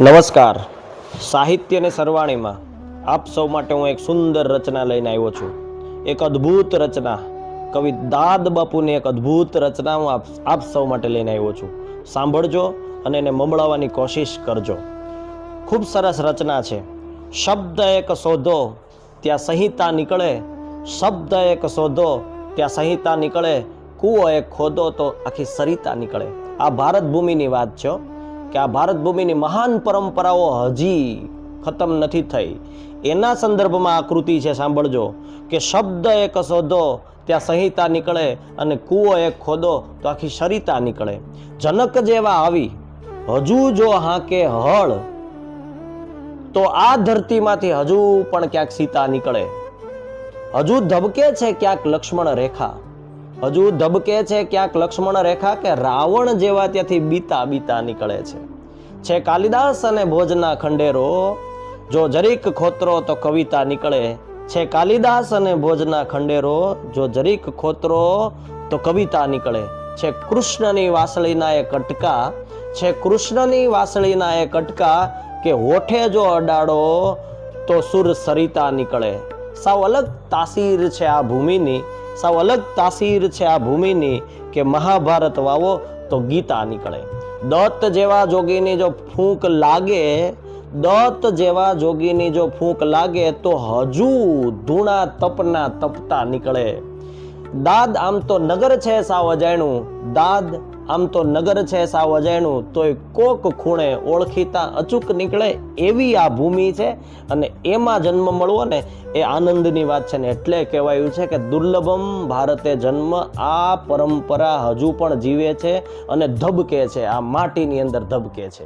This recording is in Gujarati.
નમસ્કાર. સાહિત્યની સરવાણીમાં આપ સૌ માટે હું એક સુંદર રચના લઈને આવ્યો છું. એક અદ્ભુત રચના, કવિ દાદ બાપુની એક અદ્ભુત રચના હું આપ સૌ માટે લઈને આવ્યો છું. સાંભળજો અને એને મમળાવવાની કોશિશ કરજો. ખૂબ સરસ રચના છે. શબ્દ એક શોધો ત્યાં સંહિતા નીકળે, શબ્દ એક શોધો ત્યાં સંહિતા નીકળે, કૂવો એક ખોદો તો આખી સરિતા નીકળે. આ ભારત ભૂમિની વાત છે કે આ ભારત ભૂમિની મહાન પરંપરાઓ હજી ખતમ નથી થઈ. એના સંદર્ભમાં આ કૃતિ છે. સાંભળજો કે શબ્દ એક શોધો ત્યાં સંહિતા નીકળે અને કૂવો એક ખોદો તો આખી સરિતા નીકળે. જનક જેવા આવી હજુ જો હાકે હળ તો આ ધરતીમાંથી હજુ પણ ક્યાંક સીતા નીકળે. હજુ ધબકે છે ક્યાંક લક્ષ્મણ રેખા, હજુ ધબકે છે ક્યાંક લક્ષ્મણ રેખા કે રાવણ જેવા ત્યાંથી બીતા બીતા નીકળે છે કાલિદાસ અને ભોજના ખંડેરો જો જરીક ખોતરો તો કવિતા નીકળે. છે કાલિદાસ અને ભોજના ખંડેરો જો જરીક ખોતરો તો કવિતા નીકળે. છે કૃષ્ણની વાસળીના એ કટકા, છે કૃષ્ણની વાસળીના એ કટકા કે હોઠે જો અડાડો તો સુર સરિતા નીકળે. સાવ અલગ તાસીર છે આ ભૂમિની, સાવ અલગ તાસીર છે આ ભૂમિની કે મહાભારત વાવો તો ગીતા નીકળે. દત્ત જેવા જોગીની જો ફૂંક લાગે, દત્ત જેવા જોગીની જો ફૂંક લાગે તો હજુ ધૂણા તપના તપતા નીકળે. દાદ આમ તો નગર છે સાવ અજાણ્યું, દાદ આમ તો નગર છે સાવ અજાણ્યું તોય કોક ખૂણે ઓળખીતા અચૂક નીકળે. એવી આ ભૂમિ છે અને એમાં જન્મ મળવો ને એ આનંદની વાત છે ને એટલે કહેવાયું છે કે દુર્લભમ ભારતે જન્મ. આ પરંપરા હજુ પણ જીવે છે અને ધબકે છે, આ માટીની અંદર ધબકે છે.